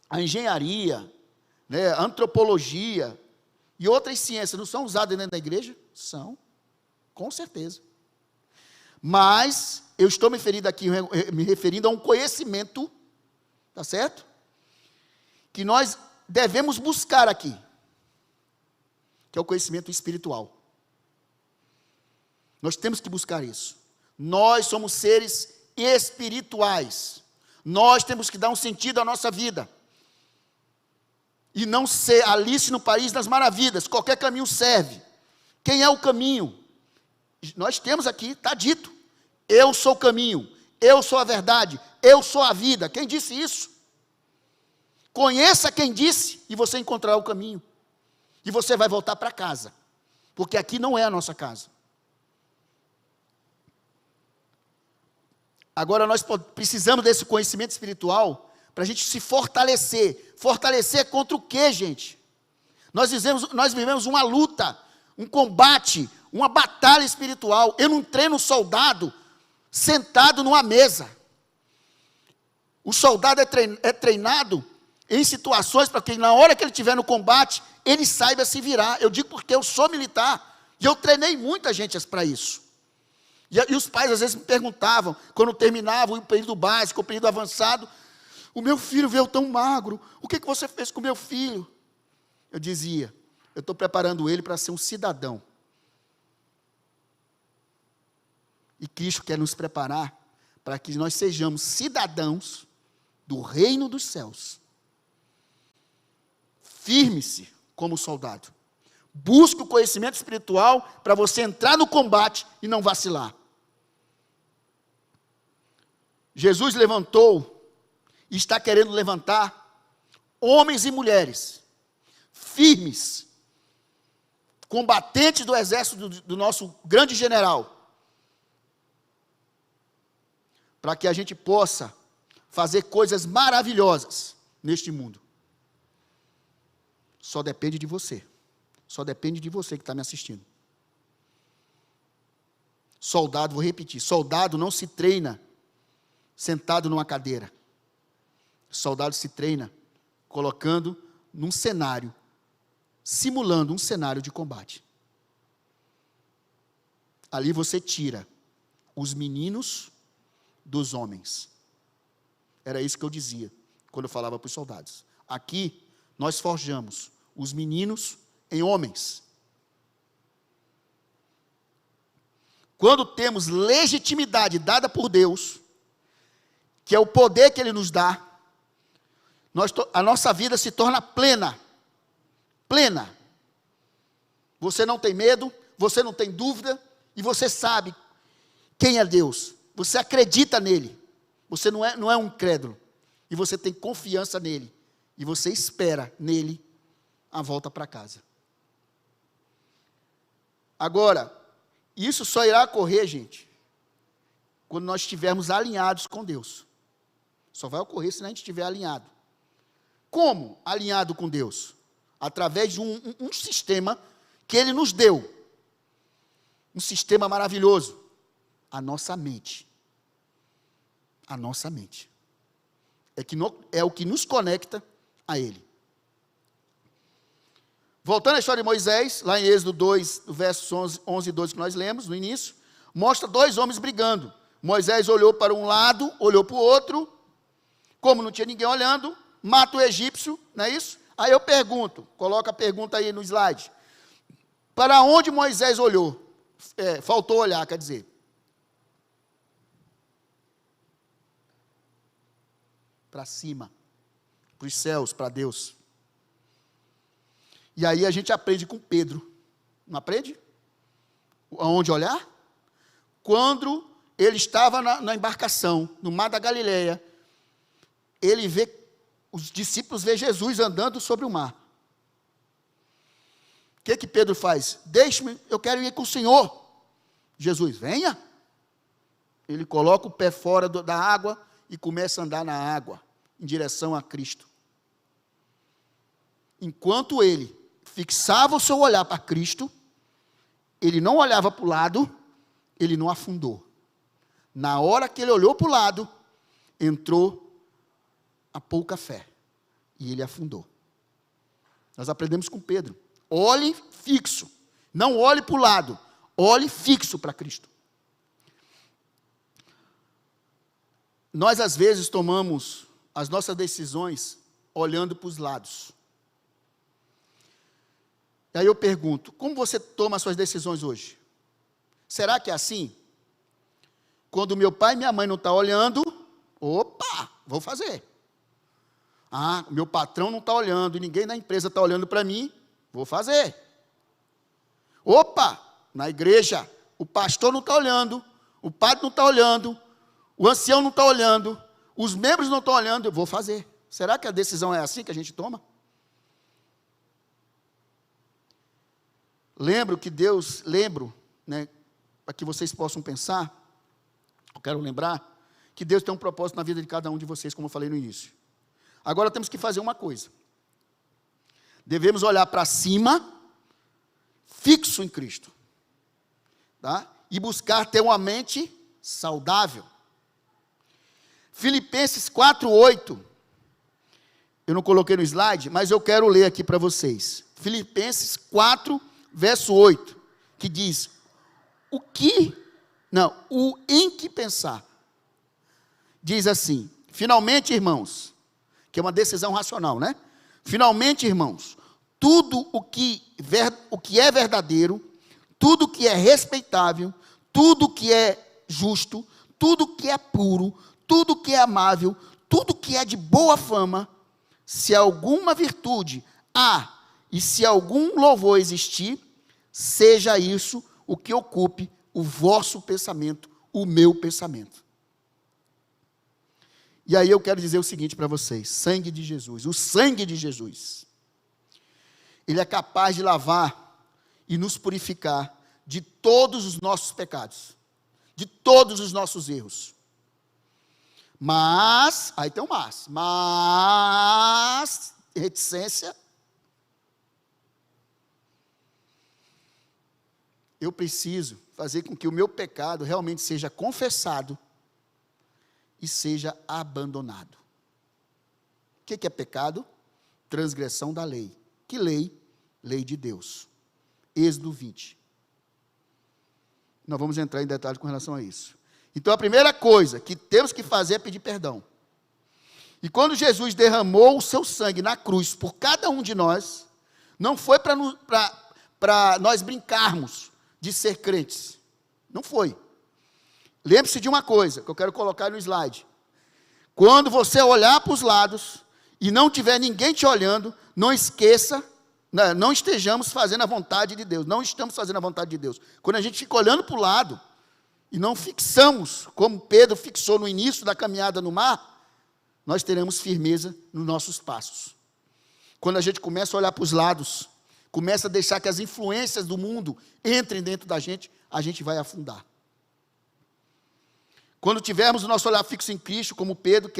[SPEAKER 1] a engenharia, né, a antropologia e outras ciências não são usadas dentro da igreja? São, com certeza. Mas eu estou me referindo a um conhecimento, tá certo? Que nós devemos buscar aqui, que é o conhecimento espiritual. Nós temos que buscar isso. Nós somos seres espirituais. Nós temos que dar um sentido à nossa vida. E não ser Alice no País das Maravilhas. Qualquer caminho serve. Quem é o caminho? Nós temos aqui, está dito. Eu sou o caminho. Eu sou a verdade. Eu sou a vida. Quem disse isso? Conheça quem disse e você encontrará o caminho. E você vai voltar para casa. Porque aqui não é a nossa casa. Agora nós precisamos desse conhecimento espiritual para a gente se fortalecer. Fortalecer contra o quê, gente? Nós vivemos uma luta, um combate, uma batalha espiritual. Eu não treino um soldado sentado numa mesa. O soldado é treinado em situações para que na hora que ele estiver no combate, ele saiba se virar. Eu digo porque eu sou militar e eu treinei muita gente para isso. E os pais às vezes me perguntavam, quando terminava o período básico, o período avançado, o meu filho veio tão magro, o que você fez com o meu filho? Eu dizia, eu estou preparando ele para ser um cidadão. E Cristo quer nos preparar para que nós sejamos cidadãos do reino dos céus. Firme-se como soldado. Busque o conhecimento espiritual para você entrar no combate e não vacilar. Jesus levantou e está querendo levantar homens e mulheres firmes, combatentes do exército do nosso grande general, para que a gente possa fazer coisas maravilhosas neste mundo. Só depende de você. Só depende de você que está me assistindo. Soldado, vou repetir, soldado não se treina sentado numa cadeira. Soldado se treina colocando num cenário, simulando um cenário de combate. Ali você tira os meninos dos homens. Era isso que eu dizia quando eu falava para os soldados. Aqui nós forjamos os meninos em homens. Quando temos legitimidade dada por Deus, que é o poder que Ele nos dá, a nossa vida se torna plena. Plena. Você não tem medo, você não tem dúvida, e você sabe quem é Deus. Você acredita nele. Você não é um incrédulo. E você tem confiança nele. E você espera nele a volta para casa. Agora, isso só irá ocorrer, gente, quando nós estivermos alinhados com Deus. Só vai ocorrer se a gente estiver alinhado. Como alinhado com Deus? Através de um sistema que Ele nos deu. Um sistema maravilhoso. A nossa mente. A nossa mente. É o que nos conecta a Ele. Voltando à história de Moisés, lá em Êxodo 2, versos 11 e 12 que nós lemos no início, mostra dois homens brigando. Moisés olhou para um lado, olhou para o outro, como não tinha ninguém olhando, mata o egípcio, não é isso? Aí eu pergunto, coloca a pergunta aí no slide. Para onde Moisés olhou? Faltou olhar, quer dizer. Para cima, para os céus, para Deus. E aí a gente aprende com Pedro. Não aprende? aonde olhar? Quando ele estava na embarcação, no mar da Galileia, ele vê, os discípulos vê Jesus andando sobre o mar. O que Pedro faz? Deixe-me, eu quero ir com o Senhor. Jesus, venha. Ele coloca o pé fora da água e começa a andar na água, em direção a Cristo. Enquanto ele fixava o seu olhar para Cristo, ele não olhava para o lado, ele não afundou. Na hora que ele olhou para o lado, entrou a pouca fé, e ele afundou. Nós aprendemos com Pedro. Olhe fixo, não olhe para o lado, olhe fixo para Cristo. Nós às vezes tomamos as nossas decisões olhando para os lados. E aí eu pergunto, como você toma as suas decisões hoje? Será que é assim? Quando meu pai e minha mãe não estão olhando, opa, vou fazer. Ah, meu patrão não está olhando, ninguém na empresa está olhando para mim, vou fazer. Opa, na igreja, o pastor não está olhando, o padre não está olhando, o ancião não está olhando, os membros não estão olhando, eu vou fazer. Será que a decisão é assim que a gente toma? Lembro, né, para que vocês possam pensar, eu quero lembrar, que Deus tem um propósito na vida de cada um de vocês, como eu falei no início. Agora temos que fazer uma coisa. Devemos olhar para cima, fixo em Cristo. Tá? E buscar ter uma mente saudável. Filipenses 4:8. Eu não coloquei no slide, mas eu quero ler aqui para vocês. Filipenses 4, verso 8, que diz, o em que pensar. Diz assim, finalmente, irmãos, que é uma decisão racional, né? Finalmente, irmãos, tudo o que é verdadeiro, tudo que é respeitável, tudo que é justo, tudo que é puro, tudo que é amável, tudo que é de boa fama, se alguma virtude há e se algum louvor existir, seja isso o que ocupe o vosso pensamento, o meu pensamento. E aí eu quero dizer o seguinte para vocês, sangue de Jesus, o sangue de Jesus, ele é capaz de lavar e nos purificar de todos os nossos pecados, de todos os nossos erros. Mas, aí tem um mas, reticência, eu preciso fazer com que o meu pecado realmente seja confessado e seja abandonado. O que é pecado? Transgressão da lei. Que lei? Lei de Deus. Êxodo 20. Nós vamos entrar em detalhes com relação a isso. Então a primeira coisa que temos que fazer é pedir perdão. E quando Jesus derramou o seu sangue na cruz por cada um de nós, não foi para nós brincarmos de ser crentes. Não foi. Lembre-se de uma coisa, que eu quero colocar no slide. Quando você olhar para os lados, e não tiver ninguém te olhando, não esqueça, não estejamos fazendo a vontade de Deus. Não estamos fazendo a vontade de Deus. Quando a gente fica olhando para o lado, e não fixamos, como Pedro fixou no início da caminhada no mar, nós teremos firmeza nos nossos passos. Quando a gente começa a olhar para os lados, começa a deixar que as influências do mundo entrem dentro da gente, a gente vai afundar. Quando tivermos o nosso olhar fixo em Cristo, como Pedro,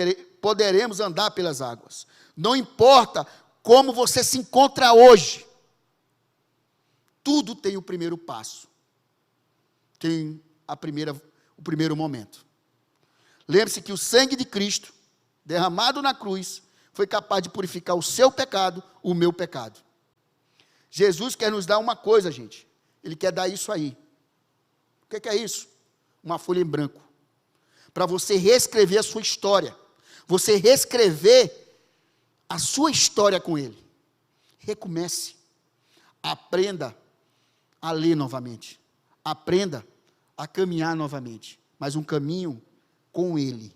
[SPEAKER 1] poderemos andar pelas águas. Não importa como você se encontra hoje, tudo tem o primeiro passo. Tem o primeiro momento. Lembre-se que o sangue de Cristo, derramado na cruz, foi capaz de purificar o seu pecado, o meu pecado. Jesus quer nos dar uma coisa, gente. Ele quer dar isso aí. O que é isso? Uma folha em branco. Para você reescrever a sua história. Você reescrever a sua história com Ele. Recomece. Aprenda a ler novamente. Aprenda a caminhar novamente. Mas um caminho com Ele.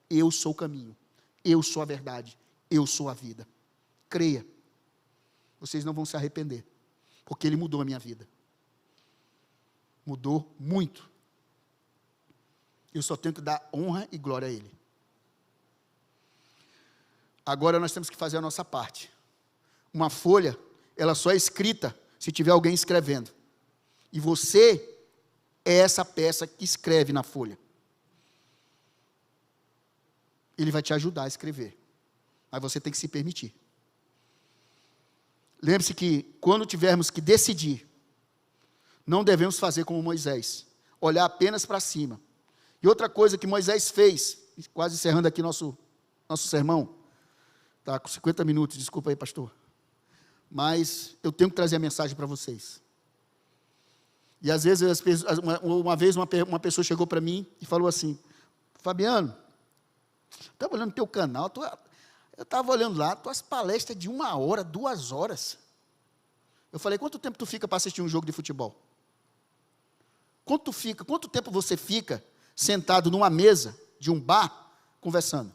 [SPEAKER 1] Eu sou o caminho. Eu sou a verdade. Eu sou a vida. Creia. Vocês não vão se arrepender. Porque Ele mudou a minha vida. Mudou muito. Eu só tenho que dar honra e glória a Ele. Agora nós temos que fazer a nossa parte. Uma folha, ela só é escrita se tiver alguém escrevendo. E você é essa peça que escreve na folha. Ele vai te ajudar a escrever. Mas você tem que se permitir. Lembre-se que quando tivermos que decidir, não devemos fazer como Moisés, olhar apenas para cima. E outra coisa que Moisés fez, quase encerrando aqui nosso sermão, está com 50 minutos, desculpa aí, pastor, mas eu tenho que trazer a mensagem para vocês. E às vezes, uma vez uma pessoa chegou para mim e falou assim: Fabiano, estava olhando teu canal, eu estava olhando lá, tuas palestras de 1 hora, 2 horas. Eu falei: quanto tempo tu fica para assistir um jogo de futebol? Quanto tempo você fica sentado numa mesa de um bar, conversando?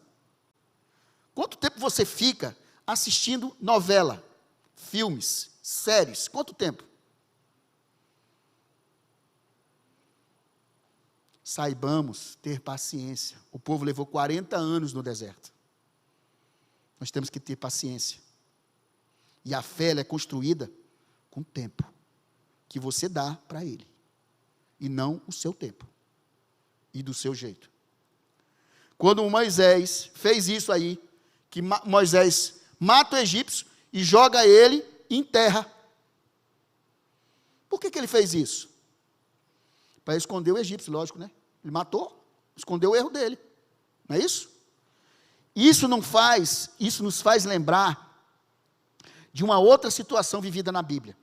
[SPEAKER 1] Quanto tempo você fica assistindo novela, filmes, séries? Quanto tempo? Saibamos ter paciência. O povo levou 40 anos no deserto. Nós temos que ter paciência. E a fé ela é construída com tempo que você dá para Ele. E não o seu tempo. E do seu jeito. Quando Moisés fez isso aí, que Moisés mata o egípcio e joga ele em terra. Por que ele fez isso? Para esconder o egípcio, lógico, né? Ele matou, escondeu o erro dele. Não é isso? Isso nos faz lembrar de uma outra situação vivida na Bíblia.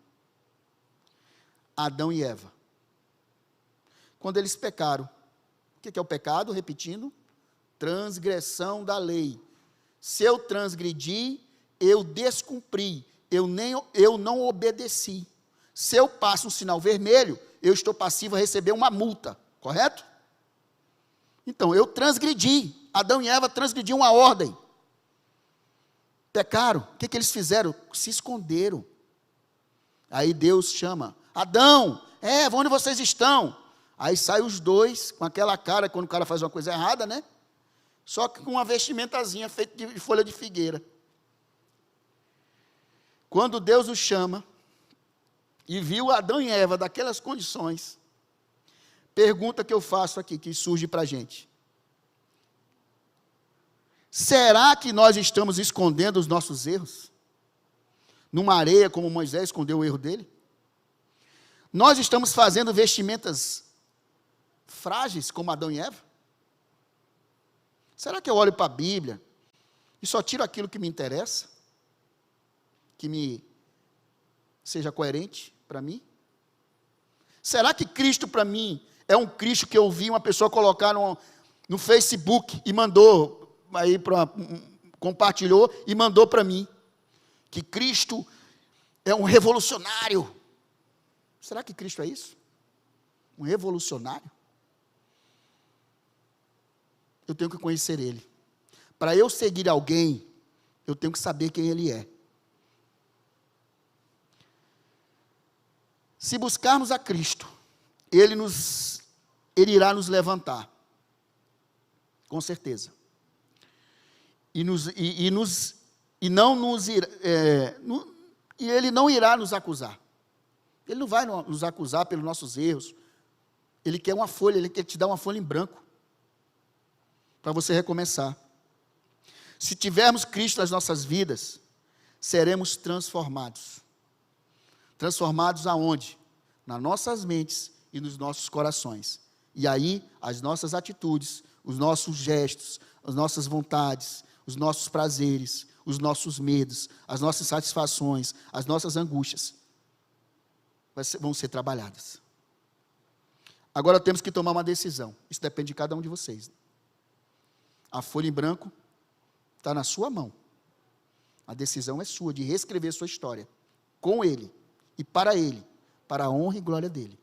[SPEAKER 1] Adão e Eva. Quando eles pecaram. O que é o pecado? Repetindo, transgressão da lei. Se eu transgredi, eu descumpri, eu não obedeci. Se eu passo um sinal vermelho, eu estou passivo a receber uma multa, correto? Então, eu transgredi. Adão e Eva transgrediam a ordem. Pecaram. O que eles fizeram? Se esconderam. Aí Deus chama: Adão, Eva, onde vocês estão? Aí saem os dois, com aquela cara, quando o cara faz uma coisa errada, né? Só que com uma vestimentazinha feita de folha de figueira. Quando Deus os chama, e viu Adão e Eva daquelas condições, pergunta que eu faço aqui, que surge para a gente: será que nós estamos escondendo os nossos erros? Numa areia, como Moisés escondeu o erro dele? Nós estamos fazendo vestimentas frágeis, como Adão e Eva? Será que eu olho para a Bíblia e só tiro aquilo que me interessa? Que me seja coerente para mim? Será que Cristo para mim é um Cristo que eu vi uma pessoa colocar no Facebook e mandou, aí compartilhou e mandou para mim? Que Cristo é um revolucionário. Será que Cristo é isso? Um revolucionário? Eu tenho que conhecer Ele. Para eu seguir alguém, eu tenho que saber quem Ele é. Se buscarmos a Cristo, Ele irá nos levantar. Com certeza. E Ele não irá nos acusar. Ele não vai nos acusar pelos nossos erros. Ele quer uma folha, Ele quer te dar uma folha em branco, para você recomeçar. Se tivermos Cristo nas nossas vidas, seremos transformados. Transformados aonde? Nas nossas mentes e nos nossos corações. E aí, as nossas atitudes, os nossos gestos, as nossas vontades, os nossos prazeres, os nossos medos, as nossas satisfações, as nossas angústias, vão ser trabalhadas. Agora temos que tomar uma decisão. Isso depende de cada um de vocês. A folha em branco está na sua mão. A decisão é sua, de reescrever sua história, com Ele, e para a honra e glória dEle.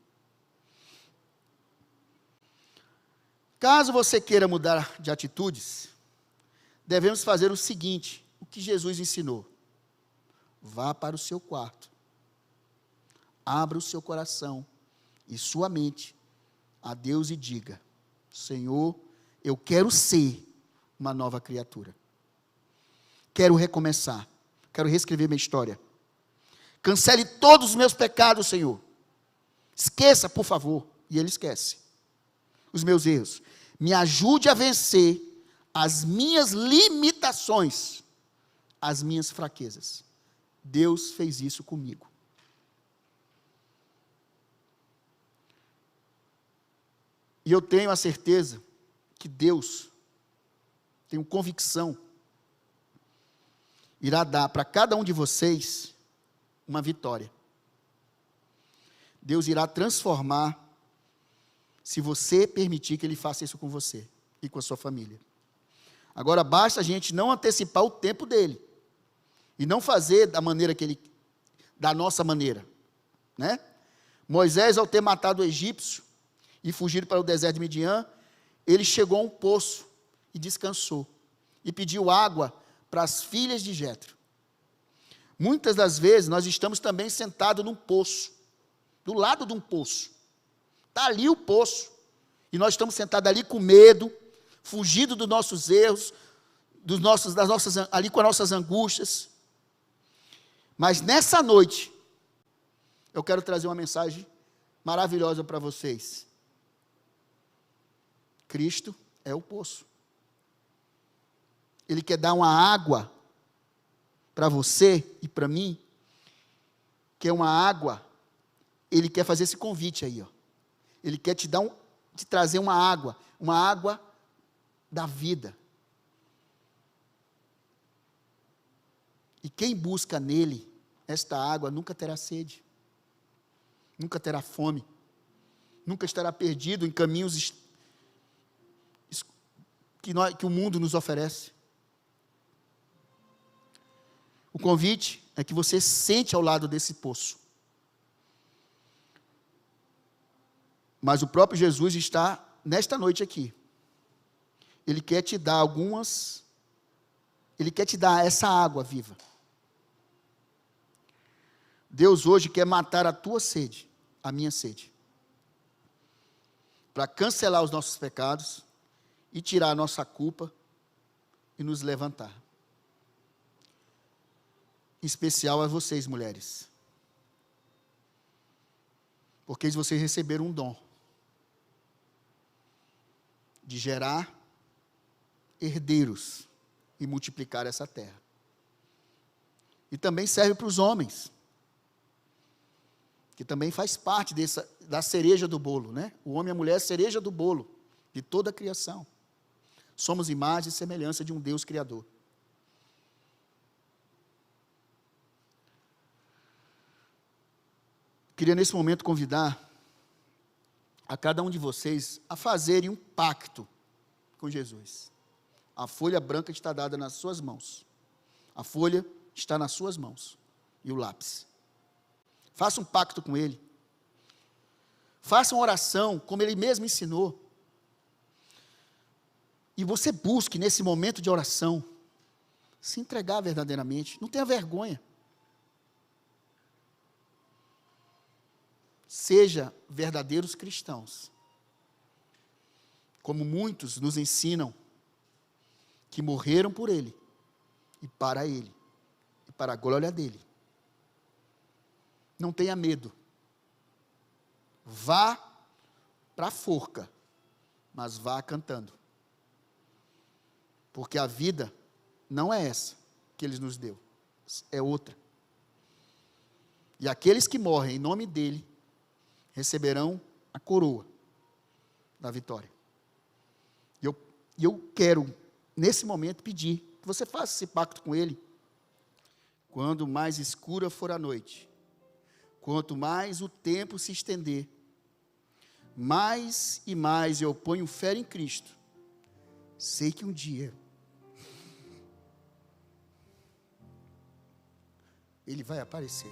[SPEAKER 1] Caso você queira mudar de atitudes, devemos fazer o seguinte, o que Jesus ensinou: vá para o seu quarto, abra o seu coração, e sua mente a Deus e diga: Senhor, eu quero ser uma nova criatura. Quero recomeçar. Quero reescrever minha história. Cancele todos os meus pecados, Senhor. Esqueça, por favor. E ele esquece os meus erros. Me ajude a vencer as minhas limitações, as minhas fraquezas. Deus fez isso comigo. E eu tenho a certeza que Deus, tenho convicção, irá dar para cada um de vocês uma vitória. Deus irá transformar, se você permitir que Ele faça isso com você e com a sua família. Agora, basta a gente não antecipar o tempo dele, e não fazer da maneira que Ele, da nossa maneira, né? Moisés, ao ter matado o egípcio, e fugido para o deserto de Midian, ele chegou a um poço, e descansou, e pediu água para as filhas de Jetro. Muitas das vezes, nós estamos também sentados num poço, do lado de um poço, está ali o poço, e nós estamos sentados ali com medo, fugindo dos nossos erros, ali com as nossas angústias. Mas nessa noite, eu quero trazer uma mensagem maravilhosa para vocês. Cristo é o poço. Ele quer dar uma água para você e para mim, que é uma água. Ele quer fazer esse convite aí, ó. Ele quer te trazer uma água da vida. E quem busca nele esta água nunca terá sede, nunca terá fome, nunca estará perdido em caminhos que o mundo nos oferece. O convite é que você sente ao lado desse poço. Mas o próprio Jesus está nesta noite aqui. Ele quer te dar Ele quer te dar essa água viva. Deus hoje quer matar a tua sede, a minha sede, para cancelar os nossos pecados e tirar a nossa culpa e nos levantar. Em especial a vocês, mulheres, porque vocês receberam um dom de gerar herdeiros e multiplicar essa terra. E também serve para os homens, que também faz parte da cereja do bolo, né? O homem e a mulher é a cereja do bolo de toda a criação. Somos imagem e semelhança de um Deus Criador. Queria nesse momento convidar a cada um de vocês a fazerem um pacto com Jesus. A folha branca está dada nas suas mãos. A folha está nas suas mãos. E o lápis. Faça um pacto com Ele. Faça uma oração, como Ele mesmo ensinou. E você busque, nesse momento de oração, se entregar verdadeiramente. Não tenha vergonha. Seja verdadeiros cristãos. Como muitos nos ensinam, que morreram por Ele, e para Ele, e para a glória dEle. Não tenha medo. Vá para a forca, mas vá cantando. Porque a vida não é essa que Ele nos deu, é outra. E aqueles que morrem em nome dEle, receberão a coroa da vitória. E eu quero, nesse momento, pedir que você faça esse pacto com Ele. Quando mais escura for a noite, quanto mais o tempo se estender, mais e mais eu ponho fé em Cristo. Sei que um dia Ele vai aparecer.